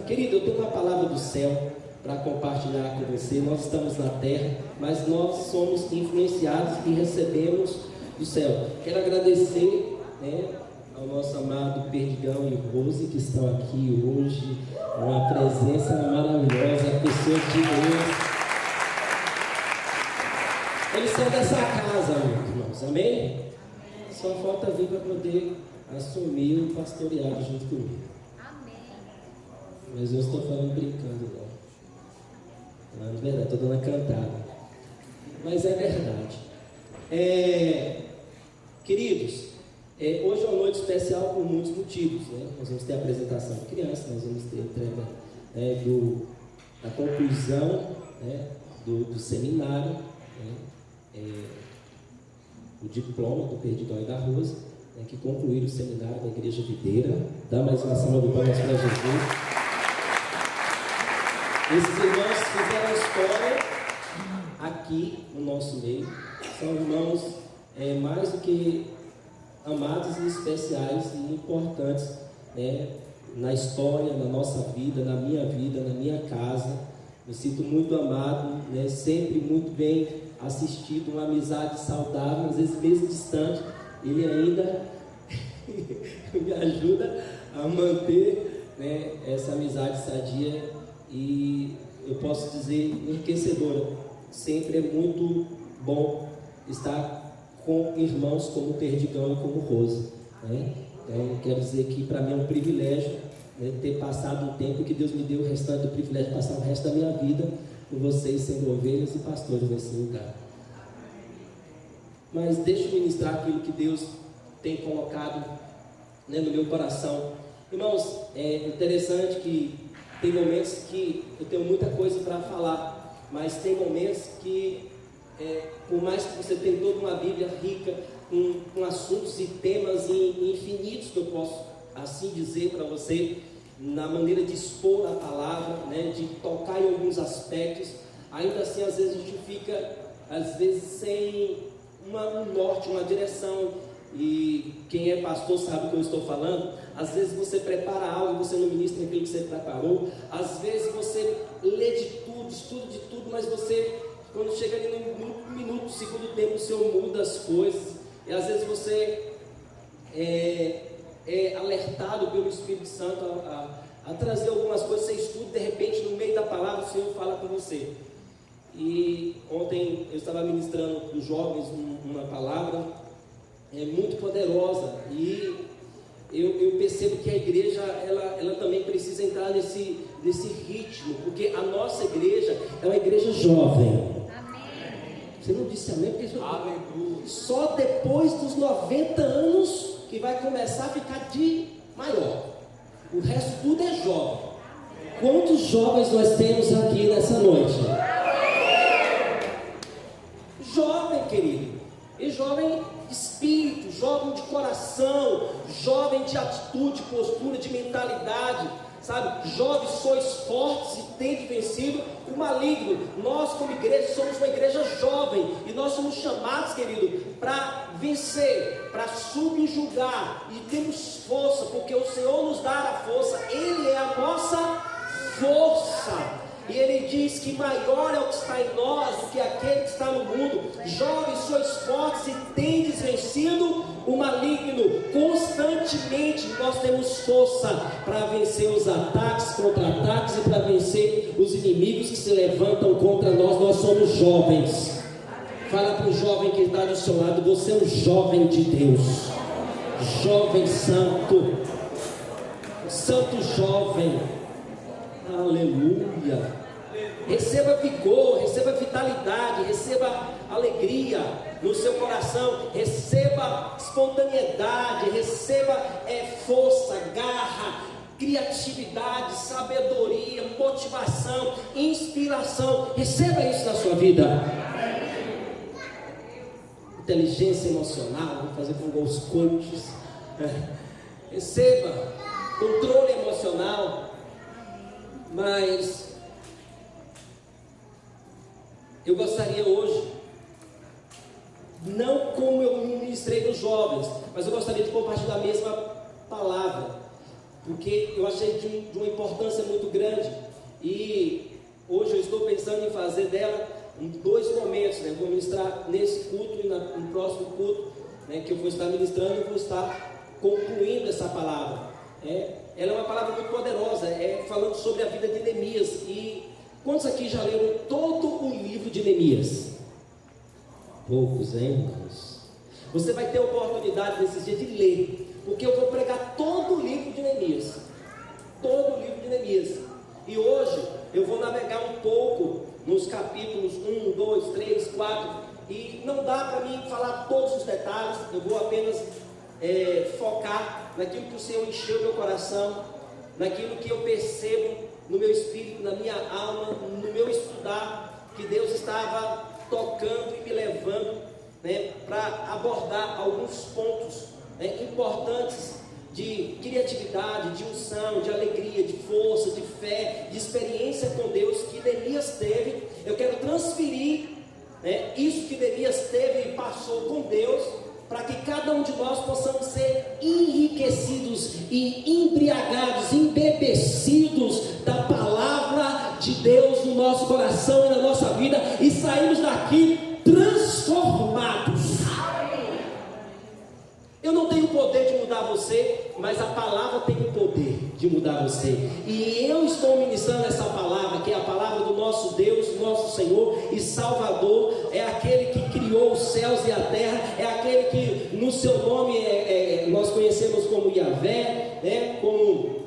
Querido, eu tenho uma palavra do céu para compartilhar com você. Nós estamos na terra, mas nós somos influenciados e recebemos do céu. Quero agradecer, ao nosso amado Perdigão e Rose, que estão aqui hoje, uma presença maravilhosa, pessoas de Deus. Eles são dessa casa, meus irmãos, amém? Só falta vir para poder assumir o pastoreado junto comigo. Mas eu estou falando brincando, não. Não é verdade, estou dando a cantada. Mas é verdade. Queridos, hoje é uma noite especial por muitos motivos, né? Nós vamos ter a apresentação de crianças, nós vamos ter a entrega da conclusão, do seminário, o diploma do Perdigão e da Rosa, que concluíram o seminário da Igreja Videira. Dá mais uma salva de palmas para Jesus. Esses irmãos fizeram história aqui no nosso meio. São irmãos mais do que amados e especiais e importantes, na história, na nossa vida, na minha casa. Me sinto muito amado, sempre muito bem assistido, uma amizade saudável, às vezes mesmo distante, ele ainda me ajuda a manter essa amizade sadia. E eu posso dizer enriquecedora. Sempre é muito bom estar com irmãos como o Perdigão e como o Rosa, Então quero dizer que para mim é um privilégio, ter passado um tempo que Deus me deu o restante do privilégio de passar o resto da minha vida com vocês, sendo ovelhas e pastores nesse lugar. Mas deixa eu ministrar aquilo que Deus tem colocado no meu coração. Irmãos, é interessante que tem momentos que eu tenho muita coisa para falar, mas tem momentos que, por mais que você tenha toda uma Bíblia rica, com assuntos e temas infinitos, que eu posso assim dizer para você, na maneira de expor a palavra, de tocar em alguns aspectos, ainda assim às vezes a gente fica, sem um norte, uma direção. E quem é pastor sabe o que eu estou falando. Às vezes você prepara algo e você não ministra aquilo que você preparou. Às vezes você lê de tudo, estuda de tudo, mas você, quando chega ali no minuto, segundo tempo, o Senhor muda as coisas. E às vezes você é alertado pelo Espírito Santo a trazer algumas coisas, você estuda, de repente no meio da palavra o Senhor fala com você. E ontem eu estava ministrando para os jovens uma palavra muito poderosa, e eu percebo que a igreja ela também precisa entrar nesse ritmo, porque a nossa igreja é uma igreja jovem. Amém. Você não disse amém? Porque só depois dos 90 anos que vai começar a ficar de maior. O resto tudo é jovem. Quantos jovens nós temos aqui nessa noite? Jovem, querido, e jovem de espírito, jovem de coração, jovem de atitude, postura, de mentalidade, sabe? Jovens, sois fortes e tendes vencido o maligno. Nós, como igreja, somos uma igreja jovem, e nós somos chamados, querido, para vencer, para subjugar, e temos força, porque o Senhor nos dá a força, Ele é a nossa força. E Ele diz que maior é o que está em nós do que aquele que está no mundo. Jovens, sois fortes e tendes vencido o maligno. Constantemente nós temos força para vencer os ataques, contra-ataques, e para vencer os inimigos que se levantam contra nós. Nós somos jovens. Fala para o jovem que está do seu lado: você é um jovem de Deus, jovem santo, santo jovem. Aleluia. Receba vigor, receba vitalidade, receba alegria no seu coração, receba espontaneidade, receba força, garra, criatividade, sabedoria, motivação, inspiração. Receba isso na sua vida. Inteligência emocional, vamos fazer com os coaches. Receba controle emocional. Mas eu gostaria hoje, não como eu ministrei nos jovens, mas eu gostaria de compartilhar a mesma palavra, porque eu achei de uma importância muito grande, e hoje eu estou pensando em fazer dela em 2 momentos, né? Eu vou ministrar nesse culto e no próximo culto, né, que eu vou estar ministrando, eu vou estar concluindo essa palavra. Ela é uma palavra muito poderosa, falando sobre a vida de Neemias. E quantos aqui já leram todo o livro de Neemias? Poucos, hein, irmãos? Você vai ter a oportunidade nesses dias de ler, porque eu vou pregar todo o livro de Neemias. Todo o livro de Neemias. E hoje eu vou navegar um pouco nos capítulos 1, 2, 3, 4. E não dá para mim falar todos os detalhes. Eu vou apenas focar naquilo que o Senhor encheu meu coração, naquilo que eu percebo no meu espírito, na minha alma, no meu estudar, que Deus estava tocando e me levando, né, para abordar alguns pontos, né, importantes de criatividade, de unção, de alegria, de força, de fé, de experiência com Deus que Neemias teve. Eu quero transferir, né, isso que Neemias teve e passou com Deus, para que cada um de nós possamos ser enriquecidos e embriagados, embebecidos da palavra de Deus no nosso coração e na nossa vida, e sairmos daqui transformados. Eu não tenho o poder de mudar você, mas a palavra tem o poder de mudar você. E eu estou ministrando essa palavra, que é a palavra do nosso Deus, nosso Senhor e Salvador. É aquele que criou os céus e a terra, é aquele que no seu nome nós conhecemos como Yahvé, né, como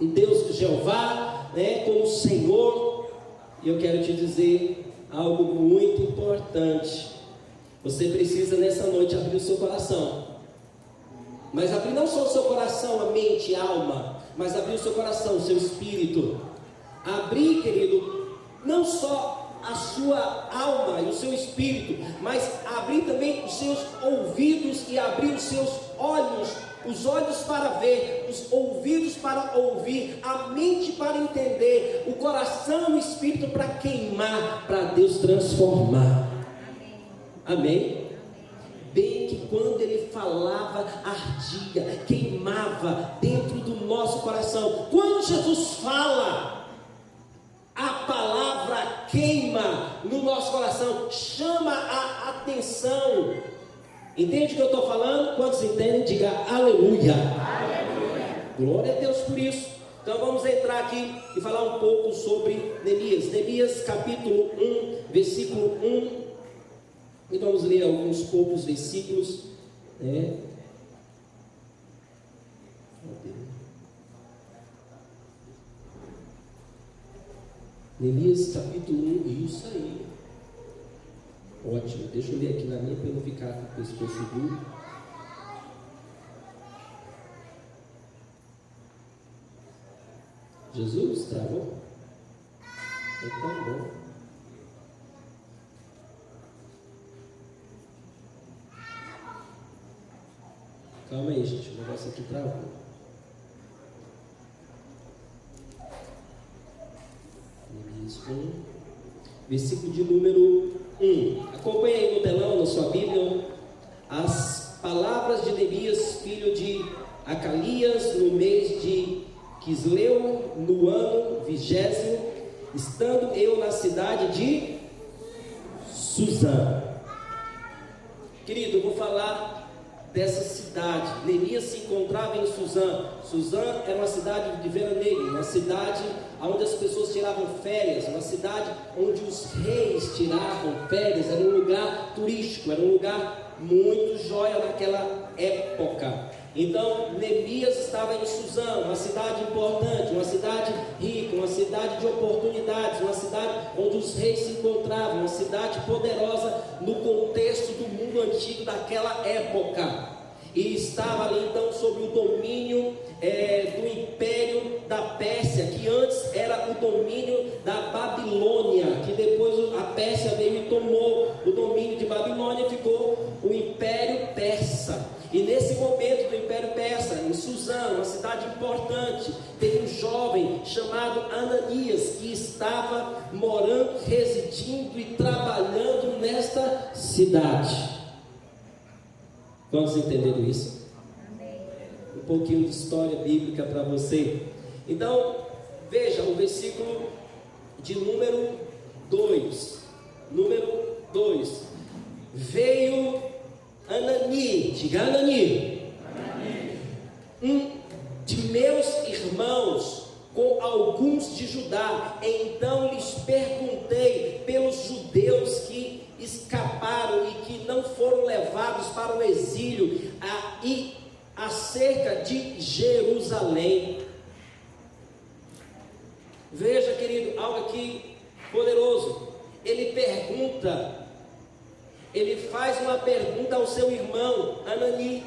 Deus Jeová, né, como Senhor. E eu quero te dizer algo muito importante. Você precisa nessa noite abrir o seu coração. Mas abrir não só o seu coração, a mente, a alma, mas abrir o seu coração, o seu espírito. Abrir, querido, não só a sua alma e o seu espírito, mas abrir também os seus ouvidos e abrir os seus olhos. Os olhos para ver, os ouvidos para ouvir, a mente para entender, o coração e o espírito para queimar, para Deus transformar. Amém? Bem que quando ele falava, ardia, queimava dentro do nosso coração. Quando Jesus fala, a palavra queima no nosso coração, chama a atenção. Entende o que eu estou falando? Quantos entendem? Diga aleluia. Aleluia. Glória a Deus por isso. Então vamos entrar aqui e falar um pouco sobre Neemias. Neemias capítulo 1, versículo 1. E vamos ler alguns poucos versículos, né? Neemias capítulo 1, isso aí. Ótimo, deixa eu ler aqui na minha para eu não ficar com o pescoço duro. Jesus, travou? É tão bom. Calma aí, gente, o negócio aqui travou. Neemias 1, versículo de número 1. Acompanhe aí no telão, na sua Bíblia, as palavras de Neemias, filho de Acalias, no mês de Quisleu, no ano 20º, estando eu na cidade de Suzã. Querido, eu vou falar dessa cidade. Neemias se encontrava em Suzã. Suzã era uma cidade de veraneio, uma cidade onde as pessoas tiravam férias, uma cidade onde os reis tiravam férias. Era um lugar turístico, era um lugar muito jóia naquela época. Então Neemias estava em Suzã, uma cidade importante, uma cidade rica, uma cidade de oportunidades, uma cidade onde os reis se encontravam, uma cidade poderosa no contexto do mundo antigo daquela época. E estava ali então sob o domínio do império da Pérsia, que antes era o domínio da Babilônia, que depois a Pérsia veio e tomou o domínio de Babilônia, ficou o Império Persa. E nesse momento do Império Persa, em Suzã, uma cidade importante, tem um jovem chamado Ananias, que estava morando, residindo e trabalhando nesta cidade. Vamos entender isso? pouquinho de história bíblica para você. Então, veja o versículo de número 2. Número 2. Veio Anani, diga Anani, um de meus irmãos, com alguns de Judá. Então lhes perguntei pelos judeus que escaparam e que não foram levados para o exílio, e acerca de Jerusalém. Veja, querido, algo aqui poderoso. Ele pergunta, ele faz uma pergunta ao seu irmão Anani.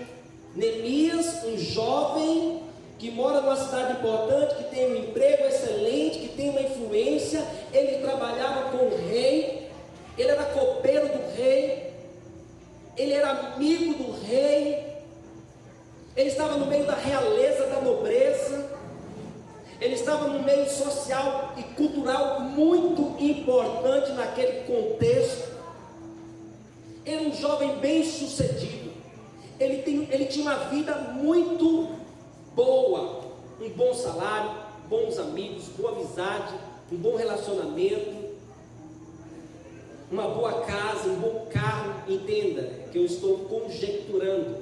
Neemias, um jovem que mora numa cidade importante, que tem um emprego excelente, que tem uma influência, ele trabalhava com o rei, ele era copeiro do rei, ele era amigo do rei, ele estava no meio da realeza, da nobreza, ele estava no meio social e cultural muito importante naquele contexto. Era um jovem bem sucedido, ele tinha uma vida muito boa, um bom salário, bons amigos, boa amizade, um bom relacionamento, uma boa casa, um bom carro. Entenda que eu estou conjecturando,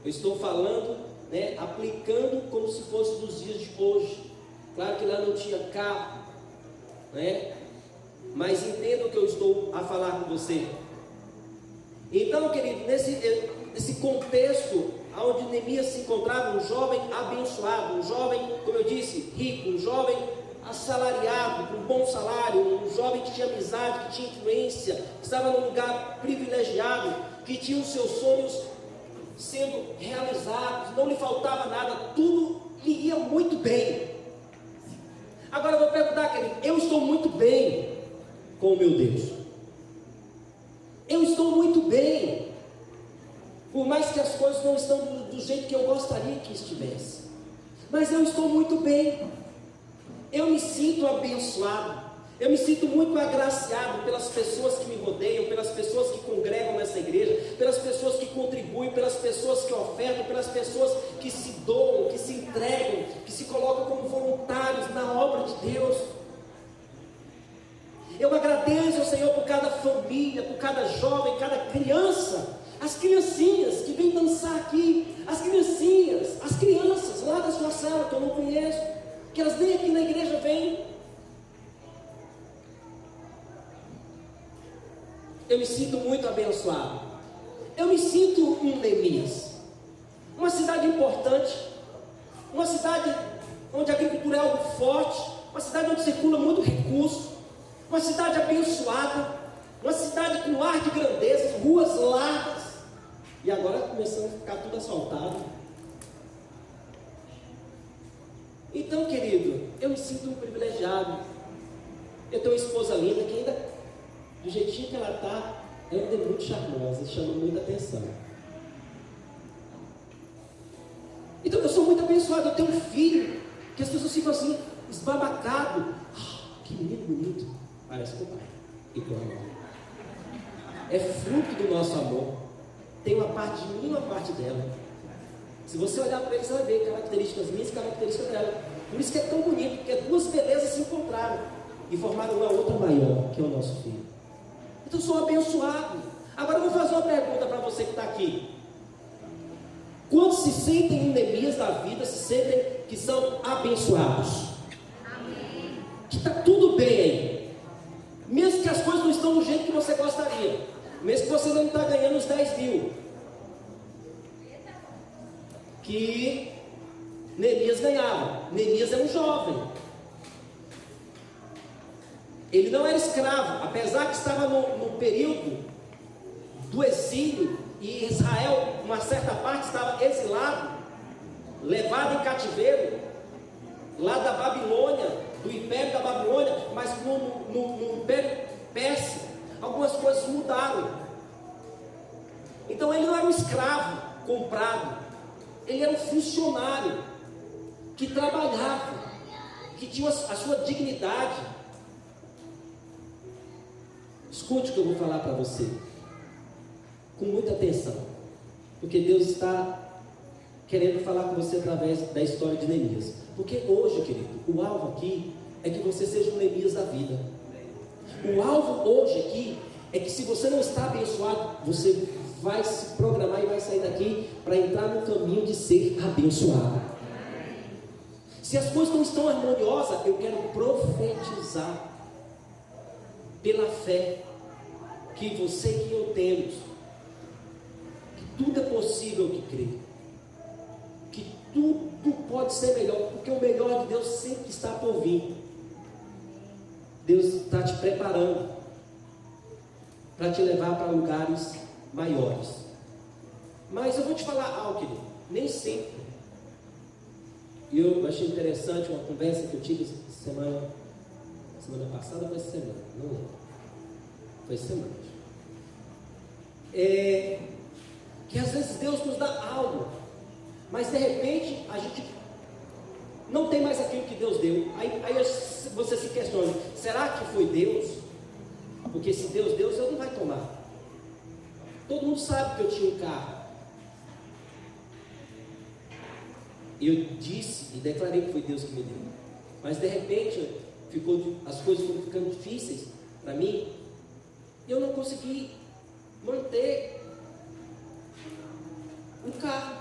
eu estou falando, aplicando como se fosse dos dias de hoje. Claro que lá não tinha carro, mas entenda o que eu estou a falar com você. Então, querido, nesse contexto onde Neemias se encontrava, um jovem abençoado, um jovem, como eu disse, rico, um jovem assalariado, com um bom salário, um jovem que tinha amizade, que tinha influência, que estava num lugar privilegiado, que tinha os seus sonhos sendo realizados, não lhe faltava nada, tudo lhe ia muito bem. Agora eu vou perguntar, querido, eu estou muito bem com o meu Deus? Eu estou muito bem, por mais que as coisas não estão do jeito que eu gostaria que estivesse, mas eu estou muito bem. Eu me sinto abençoado, eu me sinto muito agraciado pelas pessoas que me rodeiam, pelas pessoas que congregam nessa igreja, pelas pessoas que contribuem, pelas pessoas que ofertam, pelas pessoas que se doam, que se entregam, que se colocam como voluntários na obra de Deus. Eu agradeço ao Senhor por cada família, por cada jovem, cada criança, as criancinhas que vêm dançar aqui, as crianças lá da sua sala que eu não conheço, que elas nem aqui na igreja vêm. Eu me sinto muito abençoado. Eu me sinto um Neemias. Uma cidade importante, uma cidade onde a agricultura é algo forte, uma cidade onde circula muito recurso, uma cidade abençoada, uma cidade com ar de grandeza, ruas largas, e agora começando a ficar tudo asfaltado. Então, querido, eu me sinto um privilegiado. Eu tenho uma esposa linda que ainda, do jeitinho que ela está, ela é muito charmosa, chama muita atenção. Então eu sou muito abençoado, eu tenho um filho, que as pessoas ficam assim, esbabacado. Que menino bonito, parece com o pai, igual. É fruto do nosso amor. Tem uma parte de mim e uma parte dela. Se você olhar para ele, você vai ver características minhas e características dela. Por isso que é tão bonito, porque duas belezas se encontraram e formaram uma outra maior, que é o nosso filho. Então eu sou abençoado. Agora eu vou fazer uma pergunta para você que está aqui. Quantos se sentem em Neemias da vida, se sentem que são abençoados? Amém. Que está tudo bem aí. Mesmo que as coisas não estão do jeito que você gostaria. Mesmo que você não está ganhando os 10 mil. Que Neemias ganhava. Neemias é um jovem. Ele não era escravo, apesar que estava no período do exílio, e Israel, uma certa parte, estava exilado, levado em cativeiro, lá da Babilônia, do Império da Babilônia, mas no Império Persa, algumas coisas mudaram. Então ele não era um escravo comprado, ele era um funcionário, que trabalhava, que tinha a sua dignidade. Escute o que eu vou falar para você, com muita atenção, porque Deus está querendo falar com você através da história de Neemias. Porque hoje, querido, o alvo aqui é que você seja um Neemias da vida. O alvo hoje aqui é que, se você não está abençoado, você vai se programar e vai sair daqui para entrar no caminho de ser abençoado. Se as coisas não estão harmoniosas, eu quero profetizar pela fé que você e eu temos, que tudo é possível que crê, que tudo pode ser melhor, porque o melhor de Deus sempre está por vir. Deus está te preparando para te levar para lugares maiores. Mas eu vou te falar algo, querido, nem sempre. Eu achei interessante uma conversa que eu tive semana passada ou foi essa semana? Não lembro. Foi semana. Que às vezes Deus nos dá algo, mas de repente a gente não tem mais aquilo que Deus deu. Aí você se questiona: será que foi Deus? Porque se Deus deu, Deus não vai tomar. Todo mundo sabe que eu tinha um carro. Eu disse e declarei que foi Deus que me deu. Mas de repente as coisas foram ficando difíceis para mim. E eu não consegui manter o carro.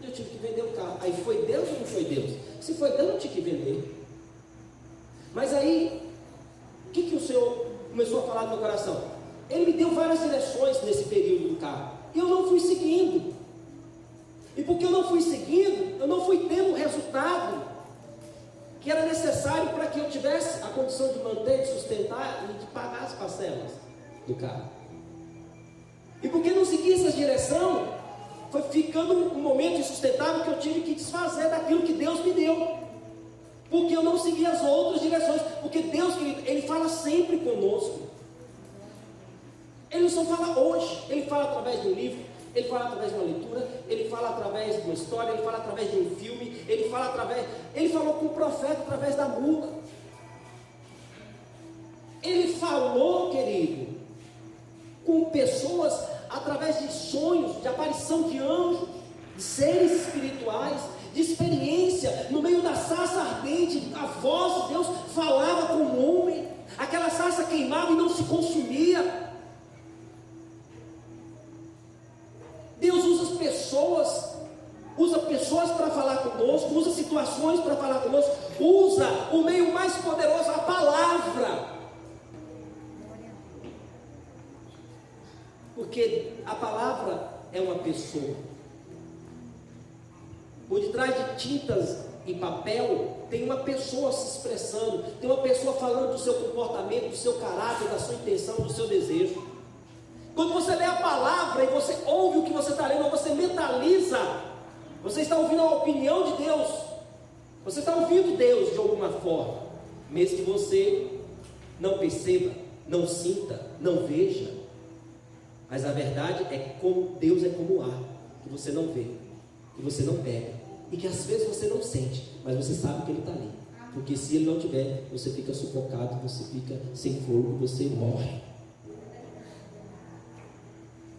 Eu tive que vender o carro. Aí foi Deus ou não foi Deus? Se foi Deus, eu tinha que vender. Mas aí, o que o Senhor começou a falar no meu coração? Ele me deu várias direções nesse período do carro. E eu não fui seguindo. E porque eu não fui seguindo, eu não fui tendo o resultado que era necessário para que eu tivesse a condição de manter, de sustentar e de pagar as parcelas do carro. E porque não segui essa direção, foi ficando um momento insustentável que eu tive que desfazer daquilo que Deus me deu. Porque eu não segui as outras direções. Porque Deus, querido, Ele fala sempre conosco. Ele não só fala hoje, Ele fala através de um livro, Ele fala através de uma leitura, Ele fala através de uma história, Ele fala através de um filme, Ele falou com o profeta através da mula. Ele falou, querido, com pessoas através de sonhos, de aparição de anjos, de seres espirituais, de experiência. No meio da sarça ardente, a voz de Deus falava com o homem. Aquela sarça queimava e não se consumia. Deus usa pessoas para falar conosco, usa situações para falar conosco, usa o meio mais poderoso, a palavra. Porque a palavra é uma pessoa. Por detrás de tintas e papel, tem uma pessoa se expressando, tem uma pessoa falando do seu comportamento, do seu caráter, da sua intenção, do seu desejo. Quando você lê a palavra e você ouve o que você está lendo, você mentaliza, você está ouvindo a opinião de Deus, você está ouvindo Deus de alguma forma, mesmo que você não perceba, não sinta, não veja. Mas a verdade é como Deus é como o ar, que você não vê, que você não pega, e que às vezes você não sente, mas você sabe que Ele está ali. Porque se Ele não tiver, você fica sufocado, você fica sem fogo, você morre.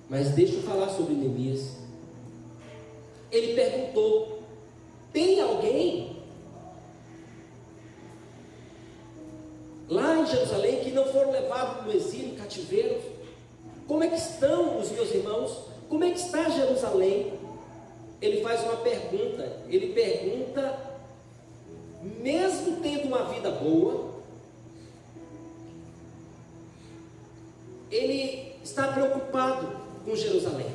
Mas deixa eu falar sobre Neemias. Ele perguntou: tem alguém lá em Jerusalém que não foram levados no exílio, cativeiro? Como é que estão os meus irmãos? Como é que está Jerusalém? Ele faz uma pergunta. Ele pergunta, mesmo tendo uma vida boa, ele está preocupado com Jerusalém.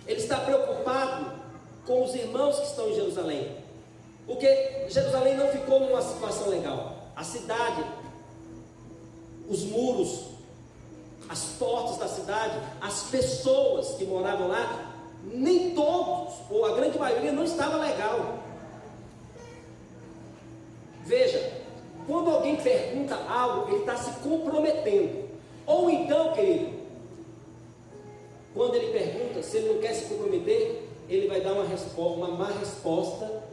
Ele está preocupado com os irmãos que estão em Jerusalém. Porque Jerusalém não ficou numa situação legal. A cidade, os muros, as portas da cidade, as pessoas que moravam lá, nem todos, ou a grande maioria, não estava legal. Veja, quando alguém pergunta algo, ele está se comprometendo. Ou então, querido, quando ele pergunta, se ele não quer se comprometer, ele vai dar uma má resposta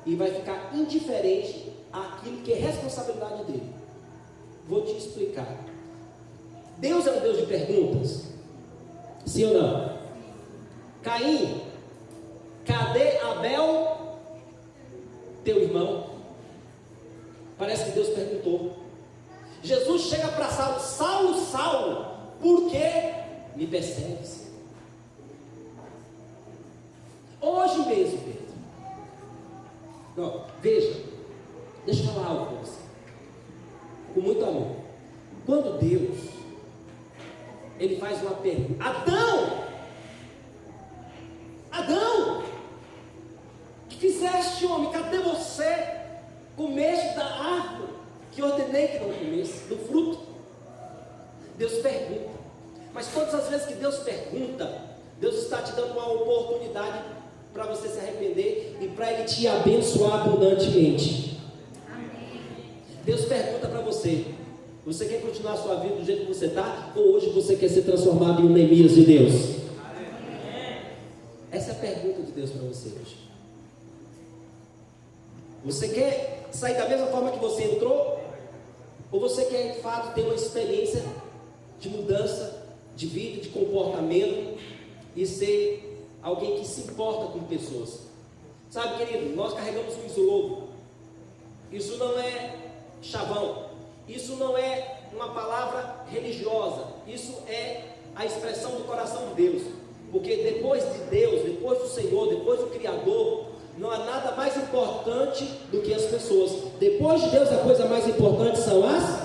e vai ficar indiferente àquilo que é responsabilidade dele. Vou te explicar. Deus é um Deus de perguntas? Sim ou não? Caim, cadê a Abel, teu irmão? Parece que Deus perguntou. Jesus chega para Saulo: Saulo, Saulo, por que me persegues? Hoje mesmo, Pedro. Não, veja, deixa eu falar algo para você, com muito amor. Quando Deus, Ele faz uma pergunta: Adão, Adão, o que fizeste, homem? Cadê você? Comeste da árvore que ordenei que não comesse, do fruto? Deus pergunta. Mas todas as vezes que Deus pergunta, Deus está te dando uma oportunidade para você se arrepender e para Ele te abençoar abundantemente. Amém. Deus pergunta para você: você quer continuar a sua vida do jeito que você está? Ou hoje você quer ser transformado em um Neemias de Deus? Amém. Essa é a pergunta de Deus para você hoje. Você quer sair da mesma forma que você entrou? Ou você quer de fato ter uma experiência de mudança de vida, de comportamento e ser alguém que se importa com pessoas? Sabe, querido, nós carregamos um isolouco. Isso não é chavão. Isso não é uma palavra religiosa. Isso é a expressão do coração de Deus. Porque depois de Deus, depois do Senhor, depois do Criador, não há nada mais importante do que as pessoas. Depois de Deus, a coisa mais importante são as pessoas.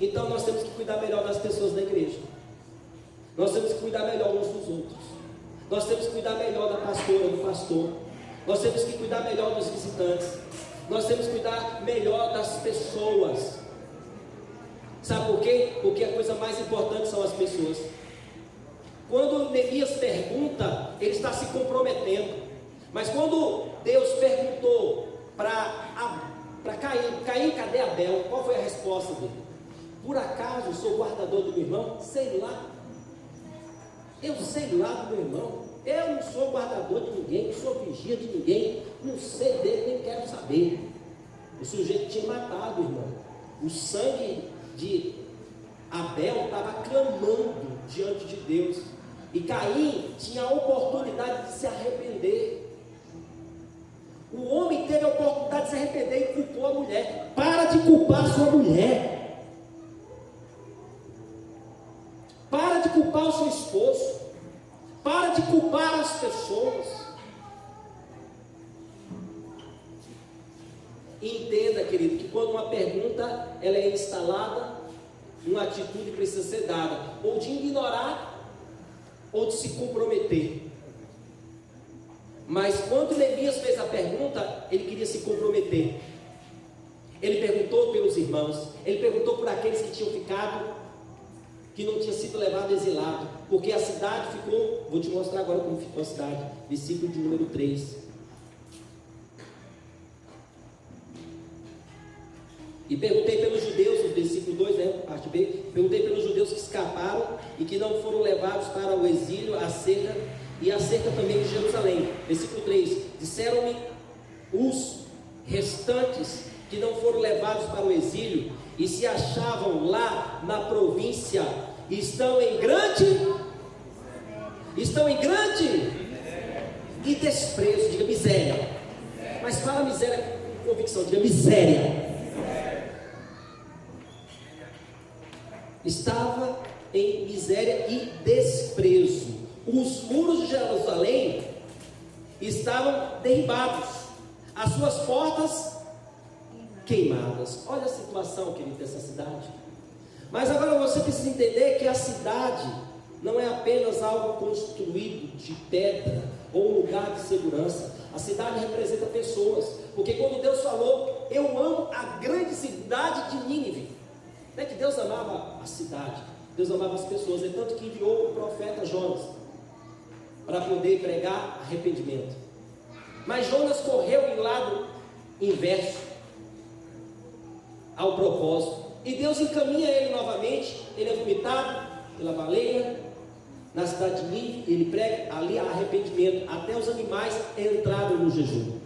Então nós temos que cuidar melhor das pessoas da igreja. Nós temos que cuidar melhor uns dos outros. Nós temos que cuidar melhor da pastora, do pastor. Nós temos que cuidar melhor dos visitantes. Nós temos que cuidar melhor das pessoas. Sabe por quê? Porque a coisa mais importante são as pessoas. Quando Neemias pergunta, ele está se comprometendo. Mas quando Deus perguntou para Caim, cadê Abel? Qual foi a resposta dele? Por acaso sou guardador do meu irmão? Sei lá. Eu sei lá do meu irmão. Eu não sou guardador de ninguém, não sou vigia de ninguém, não sei dele, nem quero saber. O sujeito tinha matado o irmão. O sangue de Abel estava clamando diante de Deus. E Caim tinha a oportunidade de se arrepender. O homem teve a oportunidade de se arrepender e culpou a mulher. Para de culpar sua mulher. Para de culpar o seu esposo. Para de culpar as pessoas. E entenda, querido, que quando uma pergunta ela é instalada, uma atitude precisa ser dada, ou de ignorar, ou de se comprometer. Mas quando Neemias fez a pergunta, ele queria se comprometer. Ele perguntou pelos irmãos, ele perguntou por aqueles que tinham ficado, que não tinha sido levado exilado, porque a cidade ficou, vou te mostrar agora como ficou a cidade, versículo de número 3. E perguntei pelos judeus, no versículo 2, parte B, perguntei pelos judeus que escaparam e que não foram levados para o exílio, acerca também de Jerusalém. Versículo 3, disseram-me os restantes que não foram levados para o exílio e se achavam lá na província, estão em grande e desprezo, diga miséria, mas fala miséria com convicção, diga miséria. Estava em miséria e desprezo. Os muros de Jerusalém estavam derribados, as suas portas queimadas. Olha a situação, querido, dessa cidade. Mas agora você precisa entender que a cidade não é apenas algo construído de pedra ou um lugar de segurança. A cidade representa pessoas, porque quando Deus falou, eu amo a grande cidade de Nínive, não é que Deus amava a cidade, Deus amava as pessoas, é tanto que enviou o profeta Jonas para poder pregar arrependimento. Mas Jonas correu em lado inverso ao propósito, e Deus encaminha ele novamente. Ele é vomitado pela baleia na cidade de Nínive. Ele prega ali arrependimento, até os animais entraram no jejum.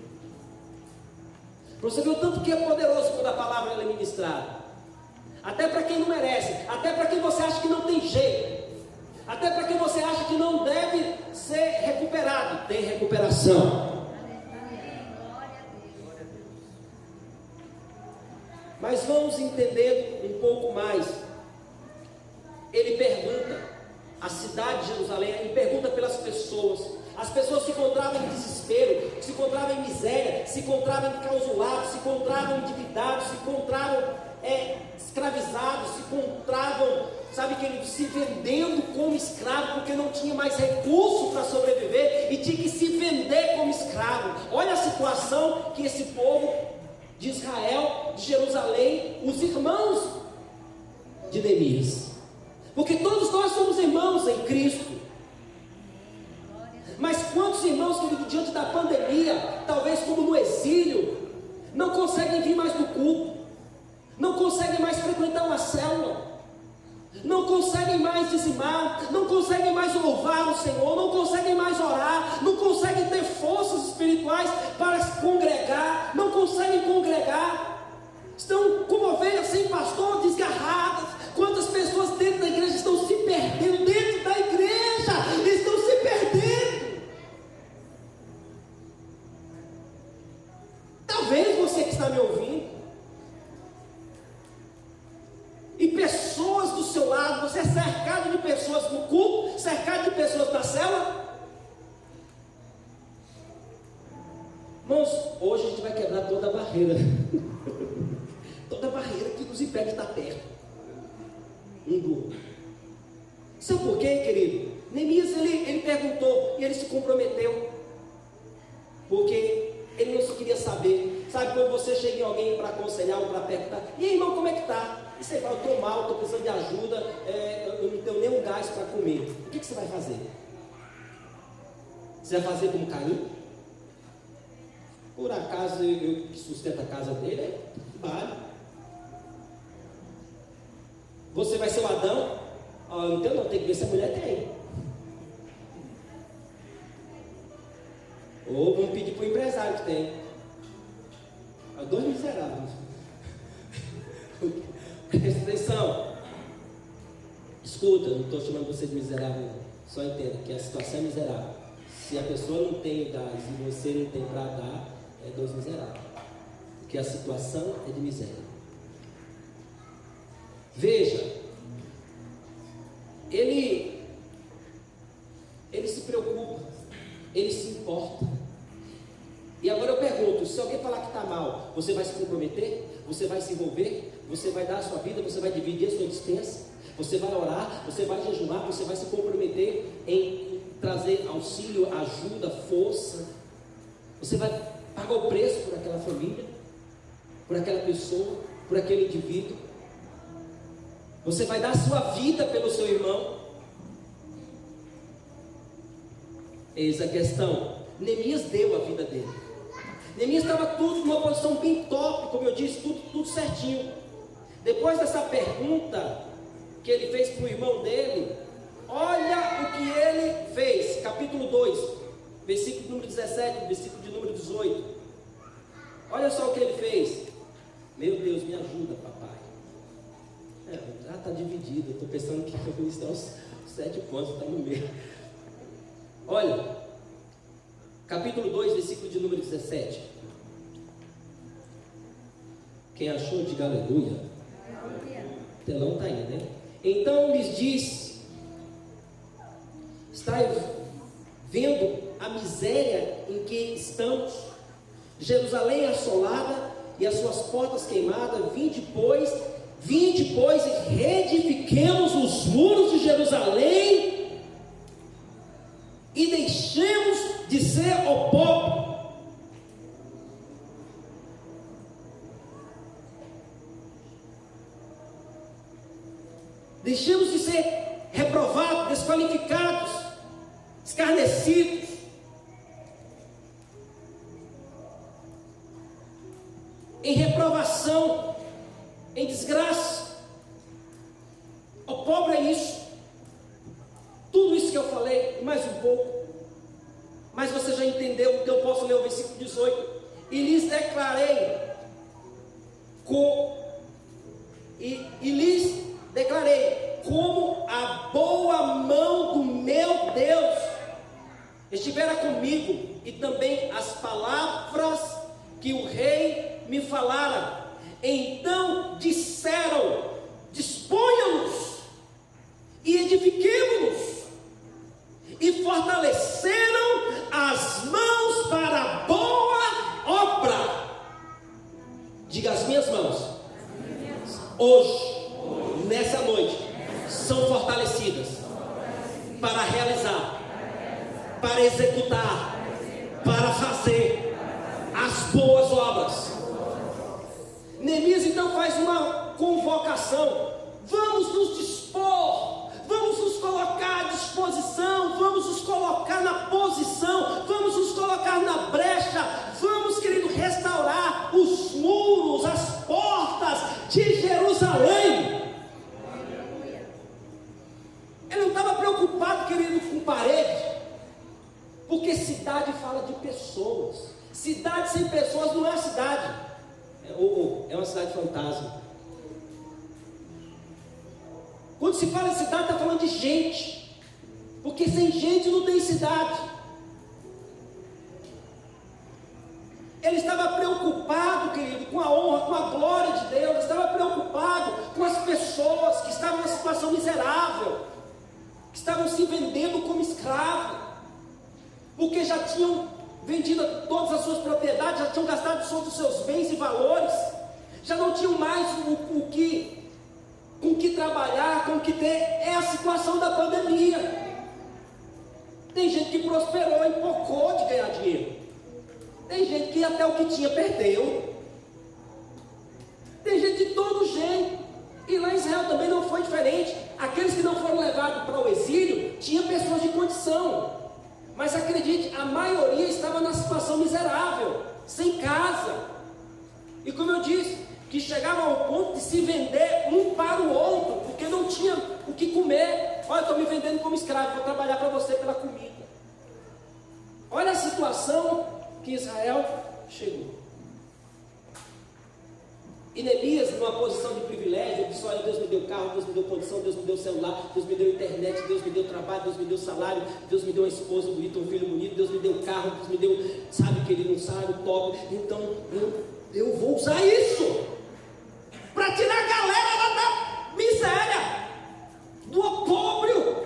Você vê o tanto que é poderoso quando a palavra ela é ministrada, até para quem não merece, até para quem você acha que não tem jeito. Até para quem você acha que não deve ser recuperado, tem recuperação. Mas vamos entender um pouco mais. Ele pergunta, a cidade de Jerusalém, ele pergunta pelas pessoas. As pessoas se encontravam em desespero, se encontravam em miséria, se encontravam enclausulados, se encontravam endividados, se encontravam escravizados, se encontravam, sabe, querido, se vendendo como escravo, porque não tinha mais recurso para sobreviver e tinha que se vender como escravo. Olha a situação que esse povo de Israel, de Jerusalém, os irmãos de Neemias, porque todos nós somos irmãos em Cristo. Mas quantos irmãos, querido, diante da pandemia, talvez como no exílio, não conseguem vir mais no culto, não conseguem mais frequentar uma célula, não conseguem mais dizimar, não conseguem mais louvar o Senhor, não conseguem mais orar, não conseguem ter forças espirituais para se congregar, não conseguem congregar, estão como ovelhas sem pastor, desgarradas. Quantas pessoas dentro da igreja estão se perdendo, dentro da igreja, estão se perdendo. Talvez você que está me ouvindo, e pessoas do seu lado, você é cercado de pessoas no culto, cercado de pessoas na célula. Irmãos, hoje a gente vai quebrar toda a barreira, toda a barreira que nos impede de estar perto um do outro. Sabe por quê, querido? Neemias, ele perguntou e ele se comprometeu, porque ele não se queria saber. Sabe quando você chega em alguém para aconselhar ou para perguntar: e aí, irmão, como é que está? E você fala: estou mal, estou precisando de ajuda, eu não tenho nenhum gás para comer. O que você vai fazer? Você vai fazer como Caim? Por acaso eu que sustento a casa dele, vale. Você vai ser o Adão? Não tenho não, tem que ver se a mulher tem. Ou vamos pedir para o empresário que tem. Dois miseráveis. Presta atenção. Escuta, não estou chamando você de miserável não. Só entenda que a situação é miserável. Se a pessoa não tem gás e você não tem para dar, é dois miseráveis. Porque a situação é de miséria. Veja, ele se preocupa, ele se importa. E agora eu pergunto: se alguém falar que está mal, você vai se comprometer? Você vai se envolver? Você vai dar a sua vida? Você vai dividir a sua dispensa? Você vai orar? Você vai jejuar? Você vai se comprometer em trazer auxílio, ajuda, força? Você vai pagar o preço por aquela família, por aquela pessoa, por aquele indivíduo? Você vai dar a sua vida pelo seu irmão? Eis a questão. Neemias deu a vida dele. Neemias estava tudo numa posição bem top, como eu disse, tudo certinho. Depois dessa pergunta que ele fez para o irmão dele, olha o que ele fez. Capítulo 2, versículo número 17, versículo de número 18. Olha só o que ele fez. Meu Deus, me ajuda, papai. Já está dividido. Eu estou pensando que eu estão os 7 pontos, está no meio. Olha, capítulo 2, versículo de número 17. Quem achou, diga aleluia. O telão está aí, né? Então lhes disse: está vendo a miséria em que estamos? Jerusalém assolada e as suas portas queimadas. Vinde, pois, e reedifiquemos os muros de Jerusalém e deixemos de ser o pobre. Deixemos de ser reprovados, desqualificados, escarnecidos. Em reprovação, em desgraça. O pobre é isso. Tudo isso que eu falei, mais um pouco. Mas você já entendeu, então eu posso ler o versículo 18. E lhes declarei, como a boa mão do meu Deus estivera comigo, e também as palavras que o rei me falara. Então disseram: disponham-nos e edifiquemo-nos, e fortaleceram as mãos para a boa obra. Diga: as minhas mãos hoje, nessa noite, são fortalecidas para realizar, para executar, para fazer as boas obras. Neemias então faz uma convocação: vamos nos dispor, vamos nos colocar à disposição, vamos nos colocar na posição, vamos nos colocar na brecha, vamos, querido, restaurar os muros, as portas de Jerusalém. Ele não estava preocupado, querido, com parede, porque cidade fala de pessoas. Cidade sem pessoas não é cidade, é uma cidade fantasma. Quando se fala em cidade, está falando de gente, porque sem gente não tem cidade. Ele estava preocupado, querido, com a honra, com a glória de Deus. Estava preocupado com as pessoas que estavam numa situação miserável, que estavam se vendendo como escravos, porque já tinham vendido todas as suas propriedades, já tinham gastado todos os seus bens e valores, já não tinham mais com que trabalhar, com o que ter. É a situação da pandemia. Tem gente que prosperou, empocou de ganhar dinheiro. Tem gente que até o que tinha perdeu. Tem gente de todo jeito. E lá em Israel também não foi diferente. Aqueles que não foram levados para o exílio, tinha pessoas de condição. Mas acredite, a maioria estava na situação miserável, sem casa. E como eu disse, que chegavam ao ponto de se vender um para o outro, porque não tinha o que comer. Olha, estou me vendendo como escravo, vou trabalhar para você pela comida. Olha a situação que Israel chegou. E Neemias, numa posição de privilégio, ele disse: olha, Deus me deu carro, Deus me deu condição, Deus me deu celular, Deus me deu internet, Deus me deu trabalho, Deus me deu salário, Deus me deu uma esposa bonita, um filho bonito, Deus me deu carro, Deus me deu, sabe, querido, um salário top. Então eu vou usar isso para tirar a galera lá da miséria, do opróbrio,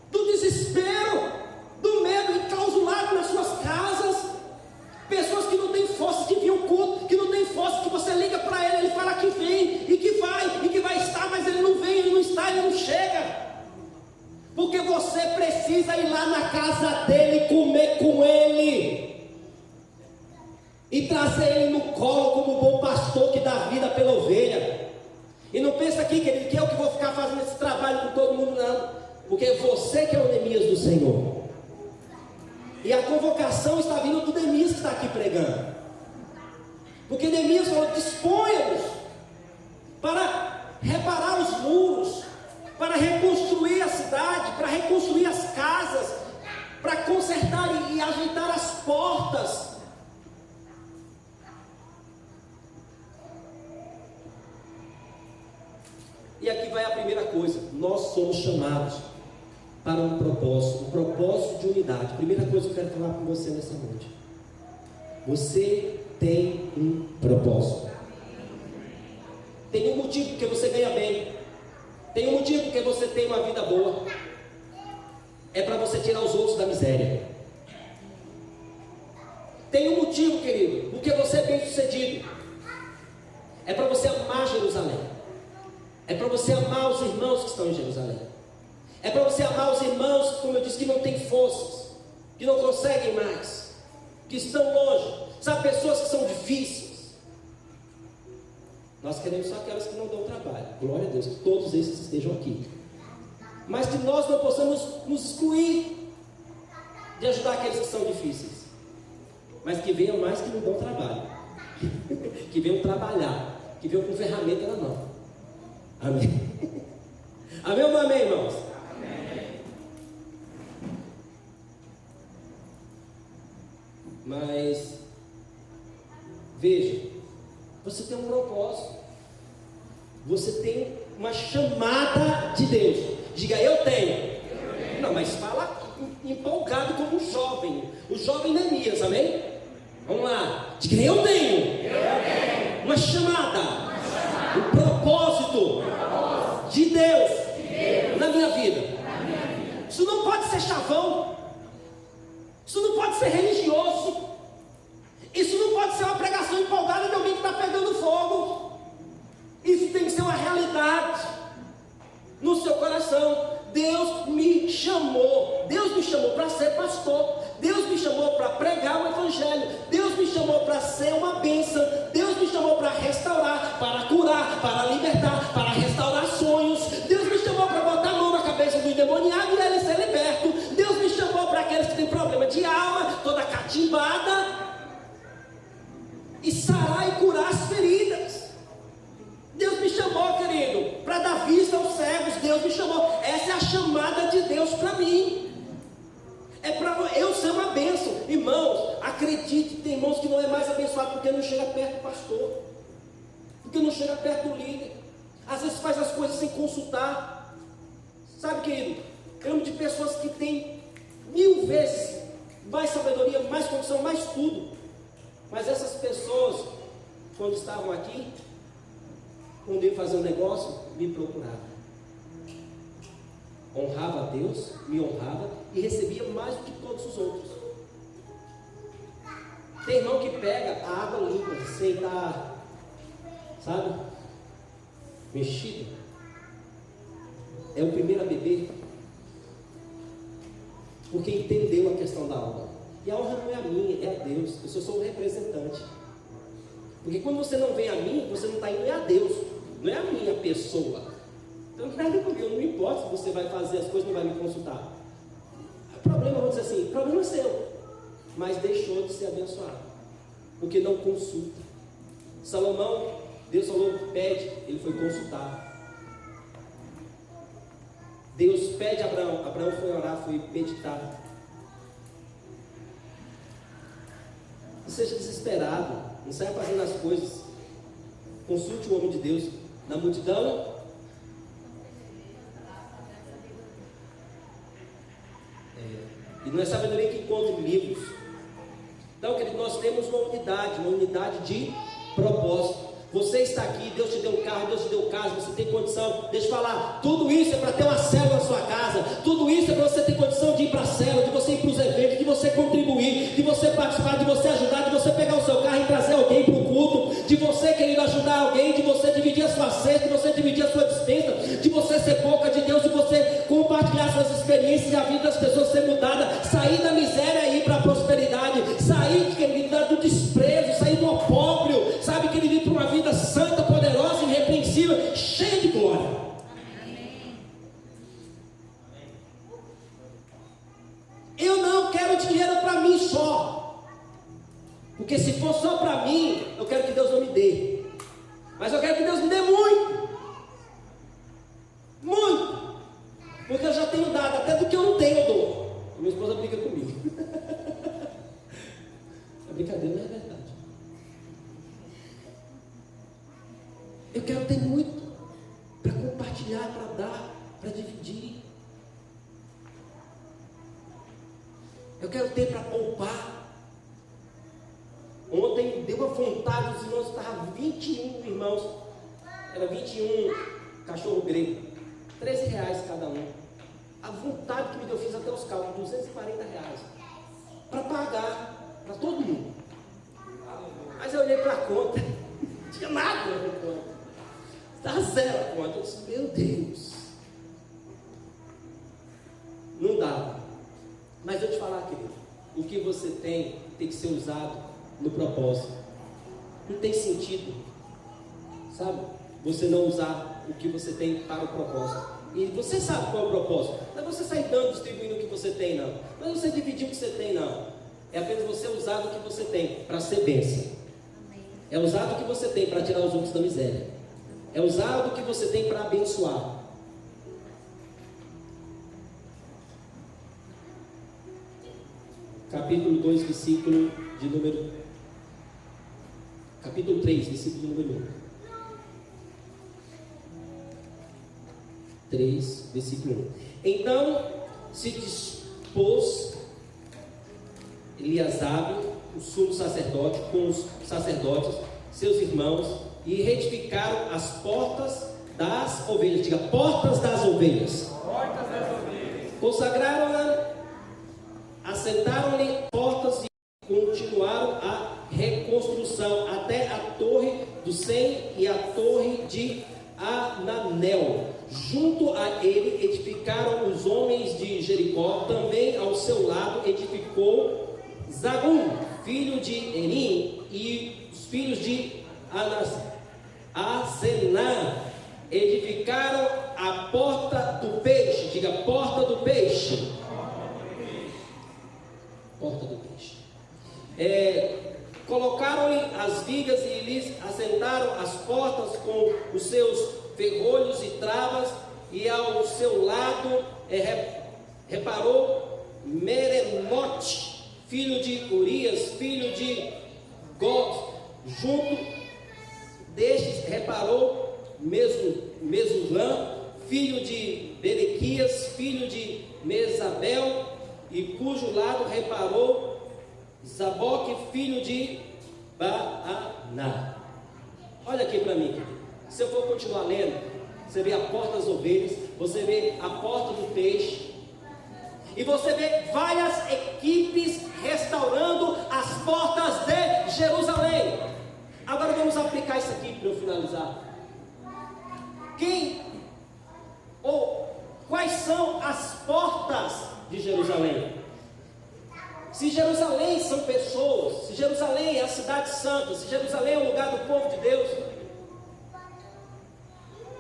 do desespero, do medo enclausurado nas suas casas. Pessoas que não têm força de vir ao culto, que não têm força, que você liga para ele, ele fala que vem, e que vai estar, mas ele não vem, ele não está, ele não chega. Porque você precisa ir lá na casa dele e comer com ele, e trazer ele no colo como bom pastor que dá vida pela ovelha. E não pensa aqui, querido, que eu que vou ficar fazendo esse trabalho com todo mundo, não. Porque você que é o Neemias do Senhor. E a convocação está vindo do Neemias que está aqui pregando. Porque Neemias falou: disponha-nos para reparar os muros, para reconstruir a cidade, para reconstruir as casas, para consertar e ajeitar as portas. E aqui vai a primeira coisa: nós somos chamados para um propósito de unidade. Primeira coisa que eu quero falar com você nessa noite: você tem um propósito. Tem um motivo porque você ganha bem, tem um motivo porque você tem uma vida boa. É para você tirar os outros da miséria. Tem um motivo, querido, porque você é bem sucedido. É para você amar Jerusalém. É para você amar os irmãos que estão em Jerusalém. É para você amar os irmãos, como eu disse, que não têm forças, que não conseguem mais, que estão longe. Sabe, pessoas que são difíceis. Nós queremos só aquelas que não dão trabalho. Glória a Deus, que todos esses estejam aqui. Mas que nós não possamos nos excluir de ajudar aqueles que são difíceis. Mas que venham mais que não dão trabalho. Que venham trabalhar, que venham com ferramenta na mão. Amém. Amém ou não amém, irmãos? Amém. Mas veja, você tem um propósito. Você tem uma chamada de Deus. Diga, eu tenho. Não, mas fala empolgado como um jovem. O jovem Neemias, amém? Vamos lá. Diga, eu tenho. Uma chamada. Um propósito de Deus na minha vida. Isso não pode ser chavão. Isso não pode ser religioso. Isso não pode ser uma pregação empolgada de alguém que está pegando fogo. Isso tem que ser uma realidade no seu coração. Deus me chamou para ser pastor. Deus me chamou para pregar o evangelho. Deus me chamou para ser uma bênção. Deus me chamou para restaurar, para curar, para libertar, para restaurar sonhos. Deus me chamou para botar a mão na cabeça do endemoniado e ele ser liberto. Deus me chamou para aqueles que têm problema de alma, toda catimbada, e sarar e curar as feridas. Deus me chamou, querido, para dar vista aos cegos. Deus me chamou. Essa é a chamada de Deus para mim. É para eu ser uma bênção. Irmãos, acredite, tem irmãos que não é mais abençoado porque não chega perto do pastor, porque não chega perto do líder. Às vezes faz as coisas sem consultar. Sabe, querido, amo de pessoas que têm 1000 vezes mais sabedoria, mais condição, mais tudo. Mas essas pessoas, quando estavam aqui, quando eu ia fazer um negócio, me procurava. Honrava a Deus, me honrava e recebia mais do que todos os outros. Tem irmão que pega a água limpa, sem estar, sabe, mexido. É o primeiro a beber, porque entendeu a questão da honra. E a honra não é a minha, é a Deus. Eu só sou um representante. Porque quando você não vem a mim, você não está indo a Deus, não é a minha pessoa. Então nada comigo, não me importa se você vai fazer as coisas, não vai me consultar. O problema, vamos dizer assim, o problema é seu, mas deixou de ser abençoado, porque não consulta. Salomão, Deus falou, pede, ele foi consultar. Deus pede a Abraão, Abraão foi orar, foi meditar. Não seja desesperado, não saia fazendo as coisas. Consulte o homem de Deus. Na multidão, e não é sabedoria que encontra em livros. Então, querido, nós temos uma unidade de propósito. Você está aqui, Deus te deu um carro, Deus te deu casa, você tem condição. Deixa eu falar, tudo isso é para ter uma célula na sua casa. Tudo isso é para você ter condição de ir para a célula, de você ir para os eventos, de você contribuir, de você participar, de você ajudar, de você pegar o seu carro e trazer alguém para o culto, de você querendo ajudar alguém, de você dividir a sua cesta, de você dividir a sua dispensa, de você ser boca de Deus, de você compartilhar suas experiências e a vida das pessoas ser mudada, sair da miséria e ir para a prosperidade, sair, querido, do desprezo, sair do opróbrio, sabe, querido, ir para uma vida santa, poderosa, irrepreensível, cheia de glória. Eu não quero dinheiro para mim só, porque se for só para mim, eu quero que Deus não me dê, mas eu quero que Deus me dê muito, muito, porque eu já tenho dado, até do que eu não tenho eu dou. Minha esposa briga comigo. A brincadeira não é verdade. Eu quero ter muito para compartilhar, para dar, para dividir. Eu quero ter para poupar. Ontem deu uma vontade, os irmãos estavam 21 irmãos, era 21 cachorro grego, R$13 cada um. A vontade que me deu, eu fiz até os cálculos, R$240 para pagar para todo mundo. Mas eu olhei para a conta, não tinha nada na conta, estava zero a conta. Eu disse, meu Deus, não dá. Mas eu te falar, querido, o que você tem que ser usado no propósito. Não tem sentido, sabe, você não usar o que você tem para o propósito. E você sabe qual é o propósito. Não é você sair dando, distribuindo o que você tem, não. Não é você dividir o que você tem, não. É apenas você usar o que você tem para ser bênção. É usar o que você tem para tirar os outros da miséria. É usar o que você tem para abençoar. Capítulo 2, versículo de número... Capítulo 3, versículo de número 1. 3, versículo 1. Então se dispôs Eliasabe, o sumo sacerdote, com os sacerdotes, seus irmãos, e retificaram as portas das ovelhas. Diga, portas das ovelhas. Portas das ovelhas. Consagraram-na, assentaram-lhe portas e continuaram a reconstrução até a torre do Sem e a torre de Ananel. Junto a ele edificaram os homens de Jericó. Também ao seu lado edificou Zagum, filho de Erim, e os filhos de Azenã edificaram a porta do peixe. Diga, porta do peixe. Porta do peixe. Colocaram-lhe as vigas e lhes assentaram as portas com os seus ferrolhos e travas, e ao seu lado reparou Meremote, filho de Urias, filho de God. Junto destes reparou Mesulam, filho de Berequias, filho de Mesabel, e cujo lado reparou Zaboque, filho de Baaná. Olha aqui para mim, querido. Se eu for continuar lendo, você vê a porta das ovelhas, você vê a porta do peixe, e você vê várias equipes restaurando as portas de Jerusalém. Agora vamos aplicar isso aqui para eu finalizar. Quais são as portas de Jerusalém? Se Jerusalém são pessoas, se Jerusalém é a cidade santa, se Jerusalém é o lugar do povo de Deus,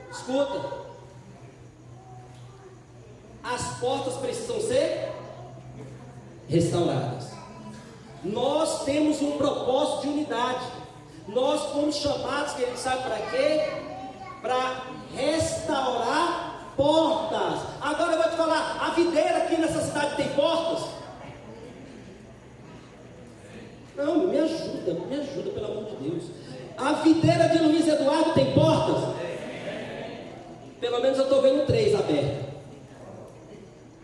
escuta, as portas precisam ser restauradas. Nós temos um propósito de unidade. Nós fomos chamados, que ele sabe para quê? Para restaurar portas. Agora eu vou te falar, a videira aqui nessa cidade tem portas? Não, me ajuda, pelo amor de Deus. A videira de Luiz Eduardo tem portas? Pelo menos eu estou vendo 3 abertas.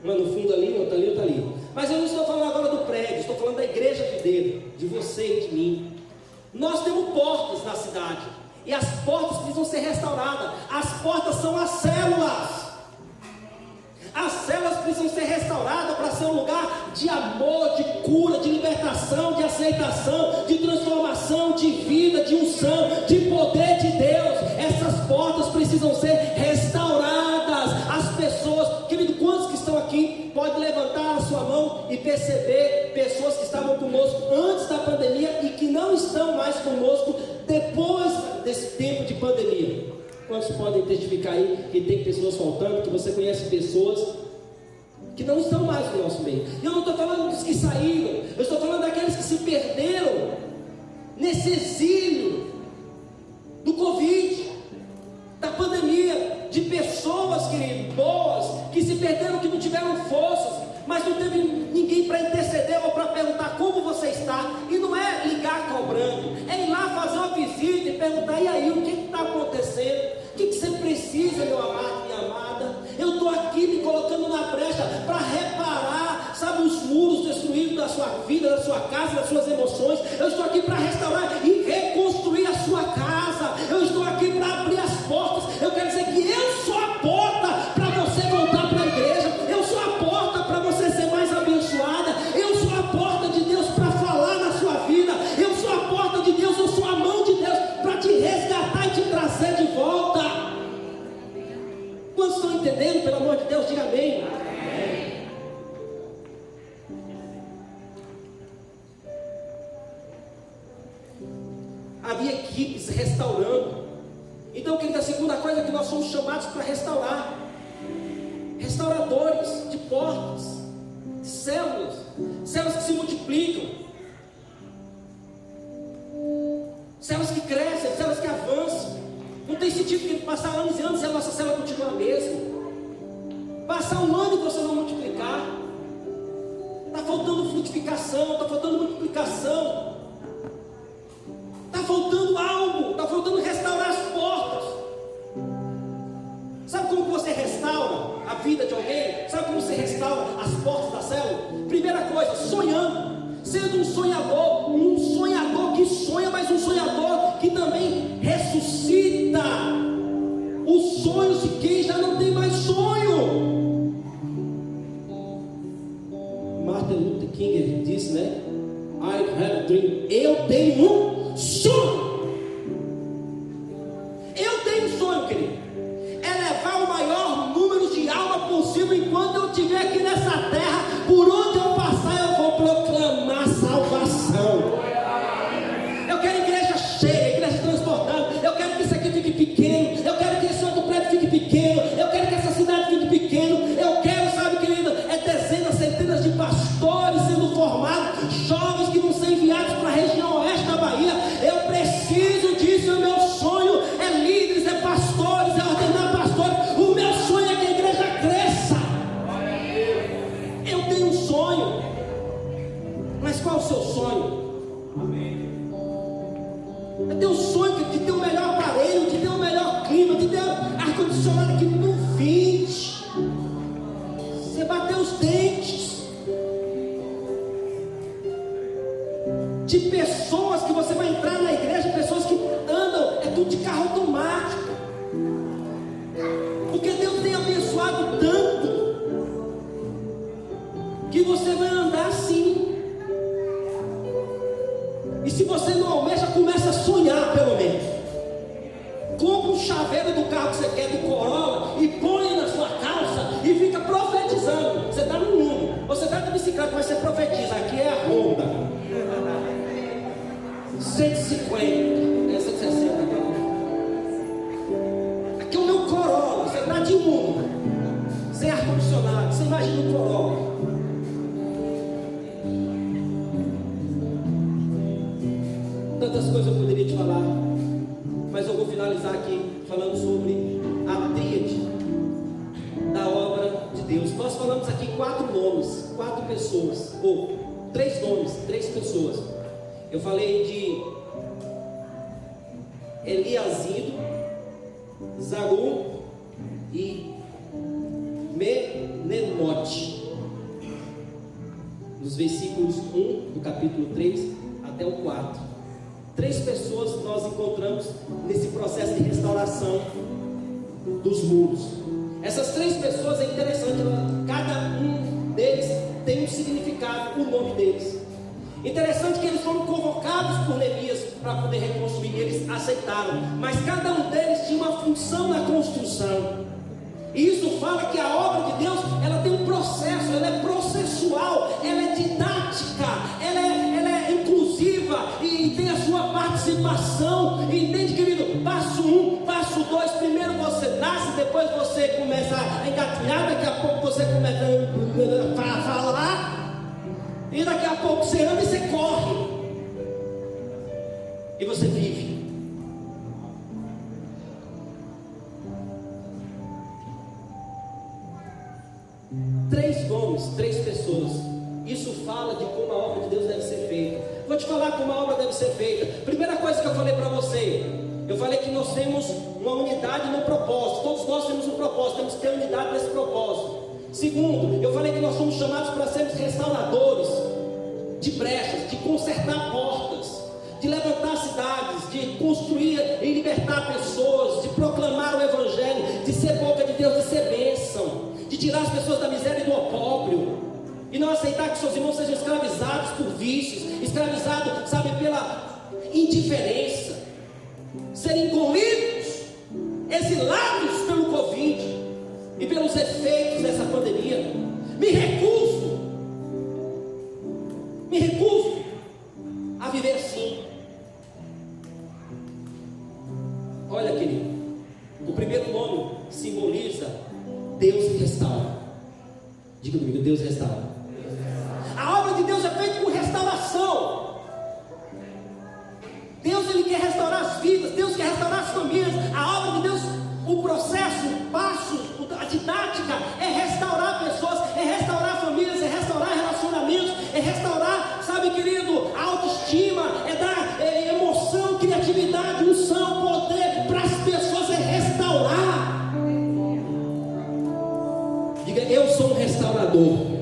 Uma no fundo ali, outra ali, outra ali. Mas eu não estou falando agora do prédio, estou falando da igreja videira, de você e de mim. Nós temos portas na cidade, e as portas precisam ser restauradas. As portas são as células. As células precisam ser restauradas para ser um lugar de amor, de cura, de libertação, de aceitação, de transformação, de vida, de unção, de poder de Deus. Essas portas precisam ser restauradas. As pessoas, querido, quantos que estão aqui, pode levantar a sua mão e perceber pessoas que estavam conosco antes da pandemia e que não estão mais conosco depois desse tempo de pandemia. Quantos podem testificar aí que tem pessoas faltando, que você conhece pessoas que não estão mais no nosso meio? E eu não estou falando dos que saíram, eu estou falando daqueles que se perderam nesse exílio do Covid, da pandemia, de pessoas, querido, boas, que se perderam, que não tiveram forças, mas não teve ninguém para interceder ou para perguntar como você está. E não é ligar cobrando, é ir lá fazer uma visita e perguntar: e aí, o que está acontecendo? O que você precisa, meu amado, minha amada? Eu estou aqui me colocando na brecha para reparar, sabe, os muros destruídos da sua vida, da sua casa, das suas emoções. Eu estou aqui para restaurar e reconstruir a sua casa. Eu estou aqui para abrir as portas. Eu quero dizer que eu sou a porta para você voltar para a igreja. Eu sou a porta para você ser mais abençoada. Eu sou a porta de Deus para falar na sua vida. Eu sou a porta de Deus, eu sou a mão de Deus para te resgatar e te trazer de volta. Quantos estão entendendo? Pelo amor de Deus, diga amém. Havia equipes restaurando. Então, querida, a segunda coisa é que nós somos chamados para restaurar. Restauradores de portas, de células, células que se multiplicam, células que crescem, células que avançam. Não tem sentido que passar anos e anos e a nossa célula continua a mesma. Passar um ano e você não multiplicar. Está faltando frutificação, está faltando multiplicação. Está faltando algo, está faltando restaurar as portas. Sabe como você restaura? sendo um sonhador que sonha, mas um sonhador que também ressuscita os sonhos de quem já não tem mais sonho. Martin Luther King disse, né? I have a dream. Eu tenho um sonho. Eu tenho um sonho, querido. É levar o maior número de almas possível enquanto eu estiver aqui nessa terra. Por onde eu passar, eu vou proclamar salvação. Eu quero igreja cheia, igreja transbordando. Eu quero que isso aqui fique pequeno. Eu quero que esse outro prédio fique pequeno. Eu quero que essa cidade fique pequeno. Eu quero, sabe, querido, dezenas, centenas de pastores sendo formados, jovens que vão ser enviados para a região oeste da Bahia. Eu preciso disso. O meu sonho é líderes, é pastores, é ordenar pastores. O meu sonho é que a igreja cresça. Eu tenho um sonho. Mas qual é o seu sonho? Eu tenho um sonho de ter o melhor aparelho, de ter o melhor clima, de ter ar-condicionado aqui no 20. Você bater os dentes. De pessoas que você vai entrar na igreja, pessoas que andam, é tudo de carro automático. Porque Deus tem abençoado tanto que você vai andar assim. E se você não almeja, começa a sonhar pelo menos. Compra um chaveiro do carro que você quer, do Corolla, e põe na sua calça e fica profetizando. Você está no mundo, você está de bicicleta, mas você profetiza. Aqui é a Honda 150, 160. Aqui é o meu Corolla. Você está de mundo, sem ar-condicionado. Você imagina o Corolla. Tantas coisas eu poderia te falar, mas eu vou finalizar aqui falando sobre a tríade da obra de Deus. Nós falamos aqui 4 nomes, 4 pessoas, ou 3 nomes, 3 pessoas. Eu falei de Eliasido, Zaru e Menemote, nos versículos 1 do capítulo 3 até o 4. 3 pessoas nós encontramos nesse processo de restauração dos muros. Essas 3 pessoas é interessante, cada um deles tem um significado, o nome deles. Interessante que eles foram convocados por Neemias para poder reconstruir, eles aceitaram, mas cada um deles tinha uma função na construção. E isso fala que a obra de Deus, ela tem um processo, ela é processual, ela é didática, ela é inclusiva e tem a sua participação. Entende, querido? Passo 1, passo 2, primeiro você nasce, depois você começa a engatinhar, daqui a pouco você começa a falar, e daqui a pouco você anda e você corre, e você vive. Três nomes, 3 pessoas. Isso fala de como a obra de Deus deve ser feita. Vou te falar como a obra deve ser feita. Primeira coisa que eu falei para você, eu falei que nós temos uma unidade no propósito. Todos nós temos um propósito, temos que ter unidade nesse propósito. Segundo, eu falei que nós somos chamados para sermos restauradores de brechas, de consertar portas, de levantar cidades, de construir e libertar pessoas, de proclamar o Evangelho, de ser boca de Deus, de ser bênção, de tirar as pessoas da miséria e do opróbrio, e não aceitar que seus irmãos sejam escravizados por vícios, escravizados, sabe, pela indiferença, serem engolidos, exilados pelo Covid e pelos efeitos dessa pandemia. Me recuso a viver assim. Olha, querido, o primeiro nome simboliza Deus restaura. Diga comigo, Deus restaura. A obra de Deus é feita por restauração. Deus, Ele quer restaurar as vidas, Deus quer restaurar as famílias. A obra de Deus, o processo, o passo, a didática é restaurar pessoas, é restaurar famílias, é restaurar relacionamentos, é restaurar, sabe, querido, a autoestima, é dar emoção, criatividade, unção, poder para as pessoas, é restaurar. Diga, eu sou um restaurador.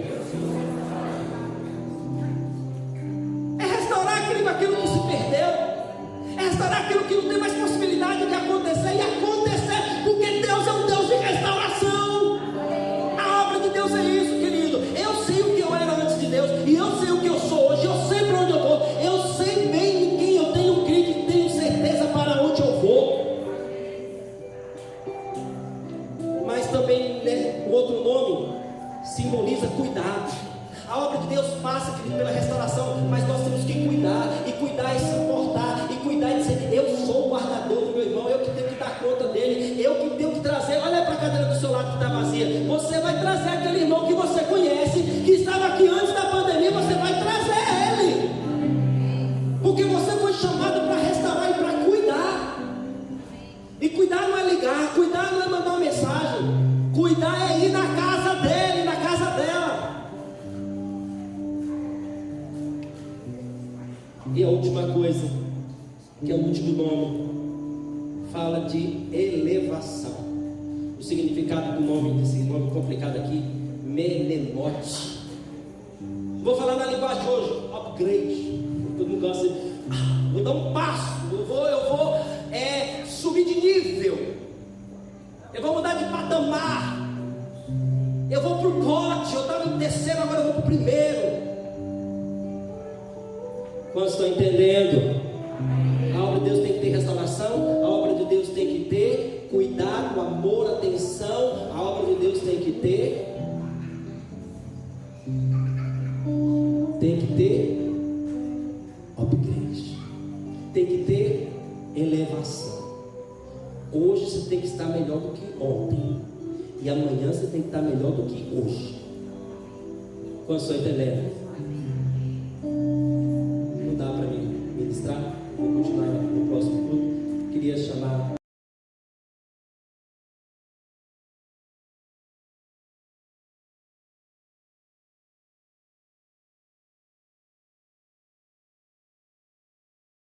fala de elevação. O significado do nome, desse nome complicado aqui, Menemote. Vou falar na linguagem hoje, upgrade. Todo mundo gosta de, vou dar um passo, eu vou subir de nível, eu vou mudar de patamar, eu vou para o pote, eu estava em terceiro, agora eu vou para o primeiro. Quantos estão entendendo? A obra de Deus tem que ter restauração, a obra de Deus tem que ter cuidado, amor, atenção, a obra de Deus tem que ter upgrade, tem que ter elevação. Hoje você tem que estar melhor do que ontem, e amanhã você tem que estar melhor do que hoje. Quantos estão entendendo?